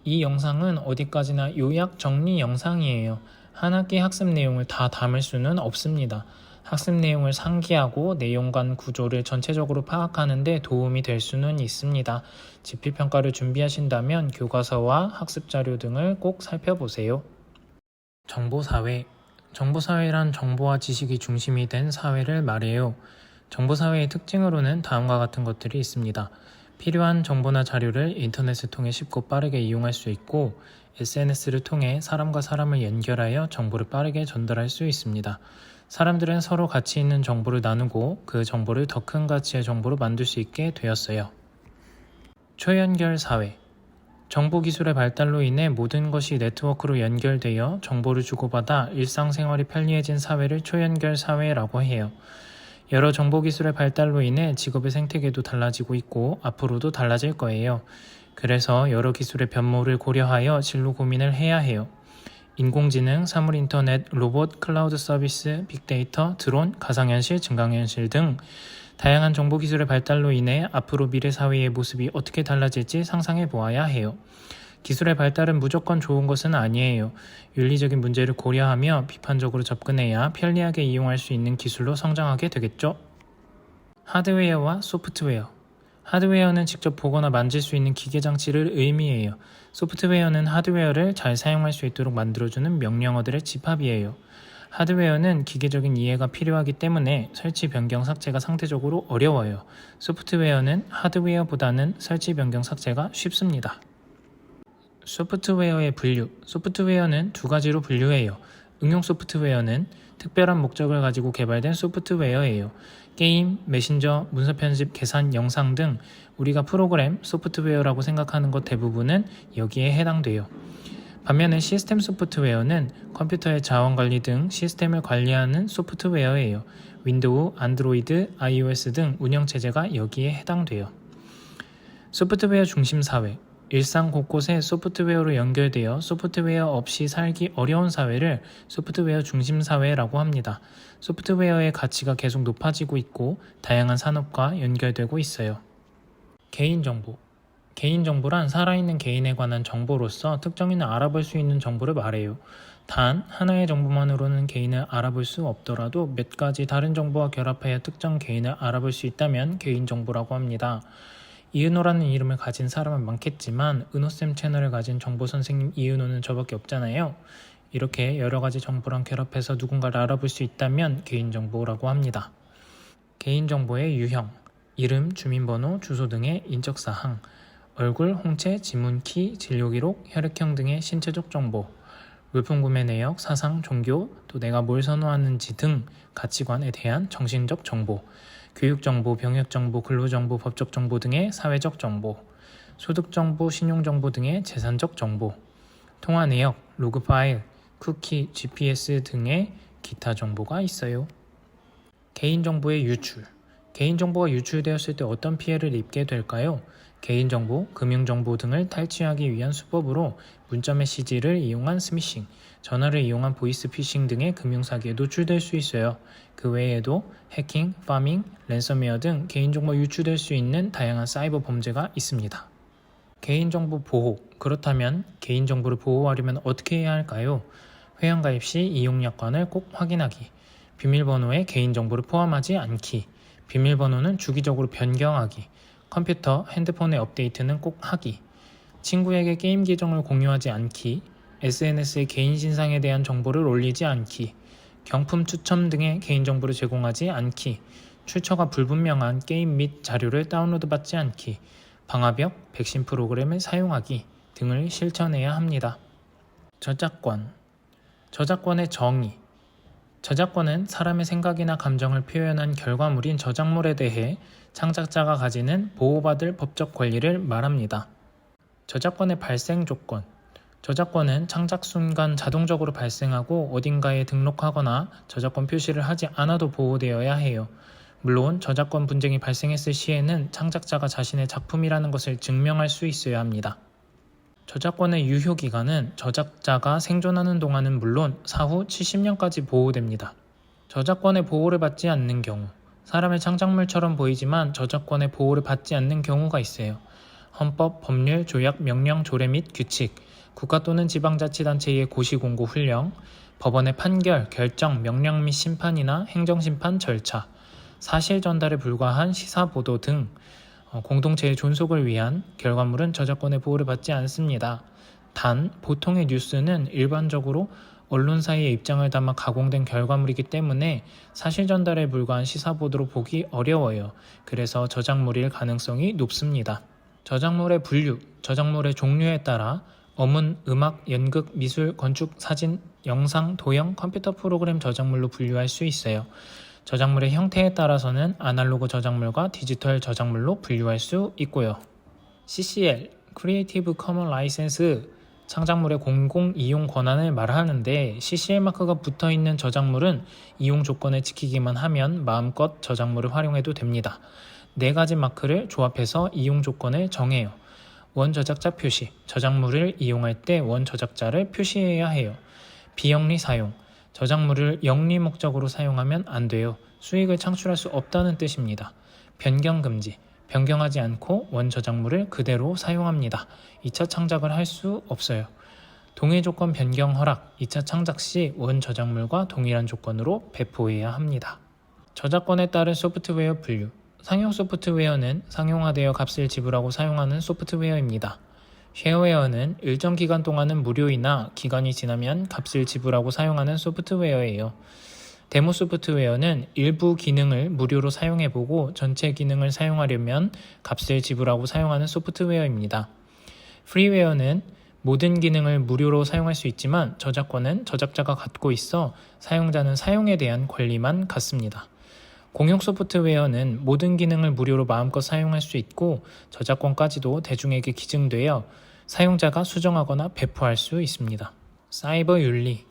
이 영상은 어디까지나 요약 정리 영상이에요. 한 학기 학습 내용을 다 담을 수는 없습니다. 학습 내용을 상기하고 내용 간 구조를 전체적으로 파악하는 데 도움이 될 수는 있습니다. 지필평가를 준비하신다면 교과서와 학습 자료 등을 꼭 살펴보세요. 정보사회. 정보사회란 정보와 지식이 중심이 된 사회를 말해요. 정보사회의 특징으로는 다음과 같은 것들이 있습니다. 필요한 정보나 자료를 인터넷을 통해 쉽고 빠르게 이용할 수 있고, SNS를 통해 사람과 사람을 연결하여 정보를 빠르게 전달할 수 있습니다. 사람들은 서로 가치 있는 정보를 나누고 그 정보를 더 큰 가치의 정보로 만들 수 있게 되었어요. 초연결 사회. 정보기술의 발달로 인해 모든 것이 네트워크로 연결되어 정보를 주고받아 일상생활이 편리해진 사회를 초연결 사회라고 해요. 여러 정보기술의 발달로 인해 직업의 생태계도 달라지고 있고 앞으로도 달라질 거예요. 그래서 여러 기술의 변모를 고려하여 진로 고민을 해야 해요. 인공지능, 사물인터넷, 로봇, 클라우드 서비스, 빅데이터, 드론, 가상현실, 증강현실 등 다양한 정보기술의 발달로 인해 앞으로 미래 사회의 모습이 어떻게 달라질지 상상해 보아야 해요. 기술의 발달은 무조건 좋은 것은 아니에요. 윤리적인 문제를 고려하며 비판적으로 접근해야 편리하게 이용할 수 있는 기술로 성장하게 되겠죠. 하드웨어와 소프트웨어. 하드웨어는 직접 보거나 만질 수 있는 기계장치를 의미해요. 소프트웨어는 하드웨어를 잘 사용할 수 있도록 만들어주는 명령어들의 집합이에요. 하드웨어는 기계적인 이해가 필요하기 때문에 설치 변경 삭제가 상대적으로 어려워요. 소프트웨어는 하드웨어보다는 설치 변경 삭제가 쉽습니다. 소프트웨어의 분류. 소프트웨어는 두 가지로 분류해요. 응용 소프트웨어는 특별한 목적을 가지고 개발된 소프트웨어예요. 게임, 메신저, 문서 편집, 계산, 영상 등 우리가 프로그램, 소프트웨어라고 생각하는 것 대부분은 여기에 해당돼요. 반면에 시스템 소프트웨어는 컴퓨터의 자원 관리 등 시스템을 관리하는 소프트웨어예요. 윈도우, 안드로이드, iOS 등 운영체제가 여기에 해당돼요. 소프트웨어 중심 사회. 일상 곳곳에 소프트웨어로 연결되어 소프트웨어 없이 살기 어려운 사회를 소프트웨어 중심 사회라고 합니다. 소프트웨어의 가치가 계속 높아지고 있고 다양한 산업과 연결되고 있어요. 개인정보. 개인정보란 살아있는 개인에 관한 정보로서 특정인을 알아볼 수 있는 정보를 말해요. 단 하나의 정보만으로는 개인을 알아볼 수 없더라도 몇 가지 다른 정보와 결합하여 특정 개인을 알아볼 수 있다면 개인정보라고 합니다. 이은호라는 이름을 가진 사람은 많겠지만 은호쌤 채널을 가진 정보선생님 이은호는 저밖에 없잖아요. 이렇게 여러가지 정보랑 결합해서 누군가를 알아볼 수 있다면 개인정보라고 합니다. 개인정보의 유형, 이름, 주민번호, 주소 등의 인적사항, 얼굴, 홍채, 지문키, 진료기록, 혈액형 등의 신체적 정보, 물품 구매 내역, 사상, 종교, 또 내가 뭘 선호하는지 등 가치관에 대한 정신적 정보, 교육정보, 병역정보, 근로정보, 법적정보 등의 사회적 정보, 소득정보, 신용정보 등의 재산적 정보, 통화내역, 로그 파일, 쿠키, GPS 등의 기타 정보가 있어요. 개인정보의 유출. 개인정보가 유출되었을 때 어떤 피해를 입게 될까요? 개인정보, 금융정보 등을 탈취하기 위한 수법으로 문자 메시지를 이용한 스미싱, 전화를 이용한 보이스피싱 등의 금융사기에 노출될 수 있어요. 그 외에도 해킹, 파밍, 랜섬웨어 등 개인정보 유출될 수 있는 다양한 사이버 범죄가 있습니다. 개인정보 보호. 그렇다면 개인정보를 보호하려면 어떻게 해야 할까요? 회원가입 시 이용약관을 꼭 확인하기, 비밀번호에 개인정보를 포함하지 않기, 비밀번호는 주기적으로 변경하기, 컴퓨터, 핸드폰의 업데이트는 꼭 하기, 친구에게 게임 계정을 공유하지 않기, SNS에 개인 신상에 대한 정보를 올리지 않기, 경품 추첨 등의 개인정보를 제공하지 않기, 출처가 불분명한 게임 및 자료를 다운로드 받지 않기, 방화벽, 백신 프로그램을 사용하기 등을 실천해야 합니다. 저작권. 저작권의 정의. 저작권은 사람의 생각이나 감정을 표현한 결과물인 저작물에 대해 창작자가 가지는 보호받을 법적 권리를 말합니다. 저작권의 발생 조건. 저작권은 창작 순간 자동적으로 발생하고 어딘가에 등록하거나 저작권 표시를 하지 않아도 보호되어야 해요. 물론 저작권 분쟁이 발생했을 시에는 창작자가 자신의 작품이라는 것을 증명할 수 있어야 합니다. 저작권의 유효기간은 저작자가 생존하는 동안은 물론 사후 70년까지 보호됩니다. 저작권의 보호를 받지 않는 경우. 사람의 창작물처럼 보이지만 저작권의 보호를 받지 않는 경우가 있어요. 헌법, 법률, 조약, 명령, 조례 및 규칙, 국가 또는 지방자치단체의 고시공고 훈령, 법원의 판결, 결정, 명령 및 심판이나 행정심판 절차, 사실 전달에 불과한 시사보도 등 공동체의 존속을 위한 결과물은 저작권의 보호를 받지 않습니다. 단, 보통의 뉴스는 일반적으로 언론사의 입장을 담아 가공된 결과물이기 때문에 사실 전달에 불과한 시사보도로 보기 어려워요. 그래서 저작물일 가능성이 높습니다. 저작물의 분류, 저작물의 종류에 따라 어문, 음악, 연극, 미술, 건축, 사진, 영상, 도형, 컴퓨터 프로그램 저작물로 분류할 수 있어요. 저작물의 형태에 따라서는 아날로그 저작물과 디지털 저작물로 분류할 수 있고요. CCL, Creative Commons License, 창작물의 공공 이용 권한을 말하는데 CCL 마크가 붙어있는 저작물은 이용 조건을 지키기만 하면 마음껏 저작물을 활용해도 됩니다. 4가지 마크를 조합해서 이용 조건을 정해요. 원저작자 표시, 저작물을 이용할 때 원저작자를 표시해야 해요. 비영리 사용, 저작물을 영리 목적으로 사용하면 안 돼요. 수익을 창출할 수 없다는 뜻입니다. 변경 금지, 변경하지 않고 원저작물을 그대로 사용합니다. 2차 창작을 할 수 없어요. 동일 조건 변경 허락, 2차 창작 시 원저작물과 동일한 조건으로 배포해야 합니다. 저작권에 따른 소프트웨어 분류, 상용 소프트웨어는 상용화되어 값을 지불하고 사용하는 소프트웨어입니다. 쉐어웨어는 일정 기간 동안은 무료이나 기간이 지나면 값을 지불하고 사용하는 소프트웨어예요. 데모 소프트웨어는 일부 기능을 무료로 사용해보고 전체 기능을 사용하려면 값을 지불하고 사용하는 소프트웨어입니다. 프리웨어는 모든 기능을 무료로 사용할 수 있지만 저작권은 저작자가 갖고 있어 사용자는 사용에 대한 권리만 갖습니다. 공용 소프트웨어는 모든 기능을 무료로 마음껏 사용할 수 있고 저작권까지도 대중에게 기증되어 사용자가 수정하거나 배포할 수 있습니다. 사이버 윤리,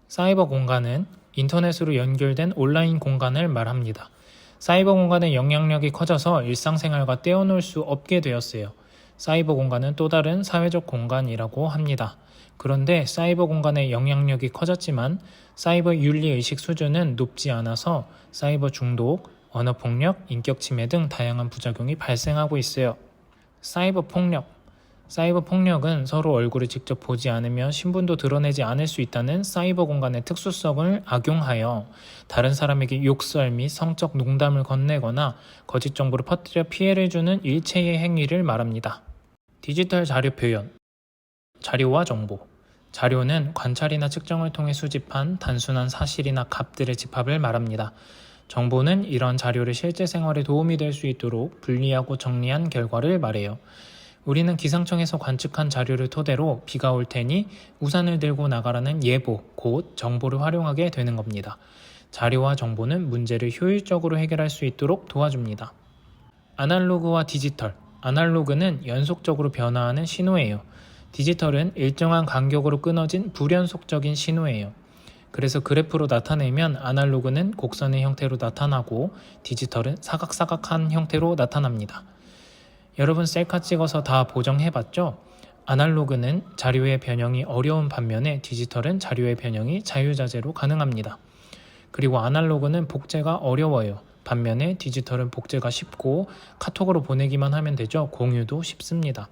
사이버 공간은 인터넷으로 연결된 온라인 공간을 말합니다. 사이버 공간의 영향력이 커져서 일상생활과 떼어놓을 수 없게 되었어요. 사이버 공간은 또 다른 사회적 공간이라고 합니다. 그런데 사이버 공간의 영향력이 커졌지만 사이버 윤리의식 수준은 높지 않아서 사이버 중독, 언어폭력, 인격침해 등 다양한 부작용이 발생하고 있어요. 사이버 폭력, 사이버 폭력은 서로 얼굴을 직접 보지 않으며 신분도 드러내지 않을 수 있다는 사이버 공간의 특수성을 악용하여 다른 사람에게 욕설 및 성적 농담을 건네거나 거짓 정보를 퍼뜨려 피해를 주는 일체의 행위를 말합니다. 디지털 자료 표현, 자료와 정보. 자료는 관찰이나 측정을 통해 수집한 단순한 사실이나 값들의 집합을 말합니다. 정보는 이런 자료를 실제 생활에 도움이 될 수 있도록 분리하고 정리한 결과를 말해요. 우리는 기상청에서 관측한 자료를 토대로 비가 올 테니 우산을 들고 나가라는 예보, 곧 정보를 활용하게 되는 겁니다. 자료와 정보는 문제를 효율적으로 해결할 수 있도록 도와줍니다. 아날로그와 디지털. 아날로그는 연속적으로 변화하는 신호예요. 디지털은 일정한 간격으로 끊어진 불연속적인 신호예요. 그래서 그래프로 나타내면 아날로그는 곡선의 형태로 나타나고 디지털은 사각사각한 형태로 나타납니다. 여러분 셀카 찍어서 다 보정해봤죠? 아날로그는 자료의 변형이 어려운 반면에 디지털은 자료의 변형이 자유자재로 가능합니다. 그리고 아날로그는 복제가 어려워요. 반면에 디지털은 복제가 쉽고 카톡으로 보내기만 하면 되죠. 공유도 쉽습니다.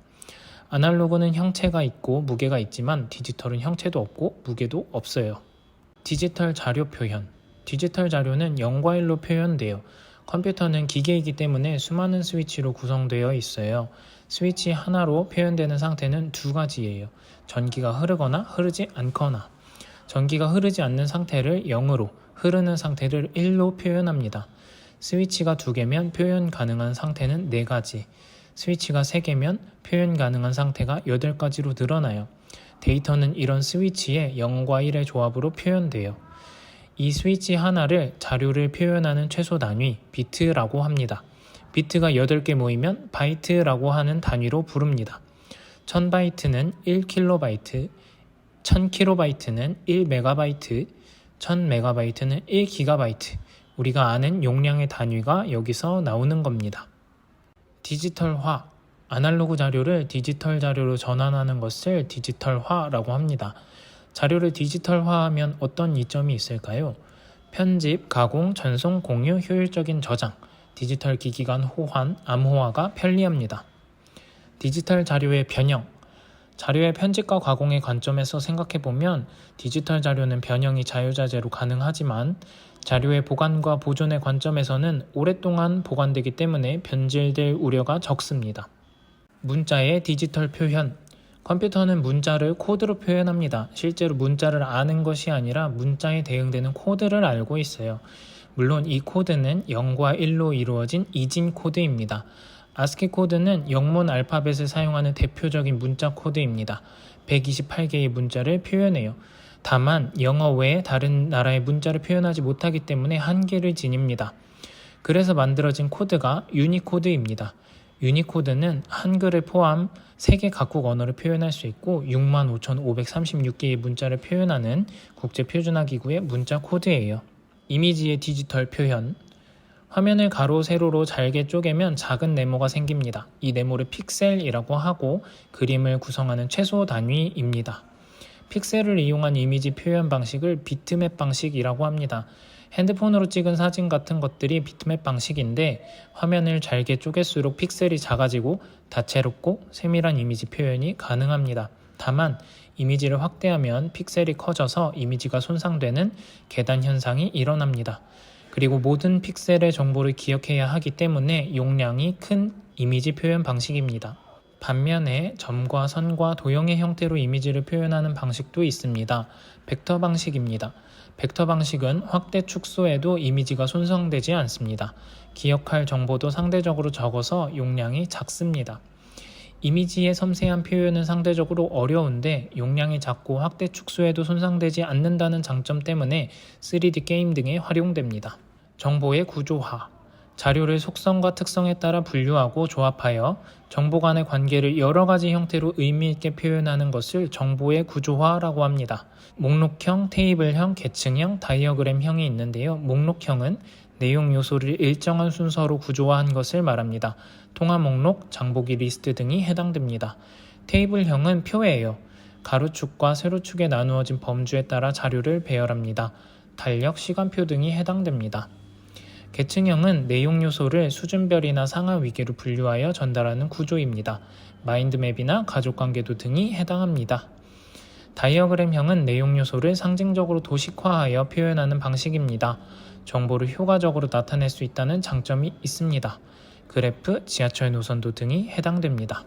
아날로그는 형체가 있고 무게가 있지만 디지털은 형체도 없고 무게도 없어요. 디지털 자료 표현. 디지털 자료는 0과 1로 표현돼요. 컴퓨터는 기계이기 때문에 수많은 스위치로 구성되어 있어요. 스위치 하나로 표현되는 상태는 2가지예요. 전기가 흐르거나 흐르지 않거나. 전기가 흐르지 않는 상태를 0으로, 흐르는 상태를 1로 표현합니다. 스위치가 2개면 표현 가능한 상태는 4가지. 스위치가 3개면 표현 가능한 상태가 8가지로 늘어나요. 데이터는 이런 스위치의 0과 1의 조합으로 표현돼요. 이 스위치 하나를 자료를 표현하는 최소 단위 비트라고 합니다. 비트가 8개 모이면 바이트라고 하는 단위로 부릅니다. 1000바이트는 1kB, 1000kB는 1MB, 1000MB는 1GB. 우리가 아는 용량의 단위가 여기서 나오는 겁니다. 디지털화. 아날로그 자료를 디지털 자료로 전환하는 것을 디지털화라고 합니다. 자료를 디지털화하면 어떤 이점이 있을까요? 편집, 가공, 전송, 공유, 효율적인 저장, 디지털 기기 간 호환, 암호화가 편리합니다. 디지털 자료의 변형. 자료의 편집과 가공의 관점에서 생각해보면 디지털 자료는 변형이 자유자재로 가능하지만 자료의 보관과 보존의 관점에서는 오랫동안 보관되기 때문에 변질될 우려가 적습니다. 문자의 디지털 표현. 컴퓨터는 문자를 코드로 표현합니다. 실제로 문자를 아는 것이 아니라 문자에 대응되는 코드를 알고 있어요. 물론 이 코드는 0과 1로 이루어진 이진 코드입니다. 아스키 코드는 영문 알파벳을 사용하는 대표적인 문자 코드입니다. 128개의 문자를 표현해요. 다만 영어 외에 다른 나라의 문자를 표현하지 못하기 때문에 한계를 지닙니다. 그래서 만들어진 코드가 유니코드입니다. 유니코드는 한글을 포함 3개 각국 언어를 표현할 수 있고 65,536개의 문자를 표현하는 국제표준화기구의 문자 코드예요. 이미지의 디지털 표현. 화면을 가로 세로로 잘게 쪼개면 작은 네모가 생깁니다. 이 네모를 픽셀이라고 하고 그림을 구성하는 최소 단위입니다. 픽셀을 이용한 이미지 표현 방식을 비트맵 방식이라고 합니다. 핸드폰으로 찍은 사진 같은 것들이 비트맵 방식인데 화면을 잘게 쪼갤수록 픽셀이 작아지고 다채롭고 세밀한 이미지 표현이 가능합니다. 다만 이미지를 확대하면 픽셀이 커져서 이미지가 손상되는 계단 현상이 일어납니다. 그리고 모든 픽셀의 정보를 기억해야 하기 때문에 용량이 큰 이미지 표현 방식입니다. 반면에 점과 선과 도형의 형태로 이미지를 표현하는 방식도 있습니다. 벡터 방식입니다. 벡터 방식은 확대 축소해도 이미지가 손상되지 않습니다. 기억할 정보도 상대적으로 적어서 용량이 작습니다. 이미지의 섬세한 표현은 상대적으로 어려운데 용량이 작고 확대 축소해도 손상되지 않는다는 장점 때문에 3D 게임 등에 활용됩니다. 정보의 구조화. 자료를 속성과 특성에 따라 분류하고 조합하여 정보 간의 관계를 여러 가지 형태로 의미 있게 표현하는 것을 정보의 구조화라고 합니다. 목록형, 테이블형, 계층형, 다이어그램형이 있는데요. 목록형은 내용 요소를 일정한 순서로 구조화한 것을 말합니다. 통화 목록, 장보기 리스트 등이 해당됩니다. 테이블형은 표예요. 가로축과 세로축에 나누어진 범주에 따라 자료를 배열합니다. 달력, 시간표 등이 해당됩니다. 계층형은 내용 요소를 수준별이나 상하 위계로 분류하여 전달하는 구조입니다. 마인드맵이나 가족관계도 등이 해당합니다. 다이어그램형은 내용 요소를 상징적으로 도식화하여 표현하는 방식입니다. 정보를 효과적으로 나타낼 수 있다는 장점이 있습니다. 그래프, 지하철 노선도 등이 해당됩니다.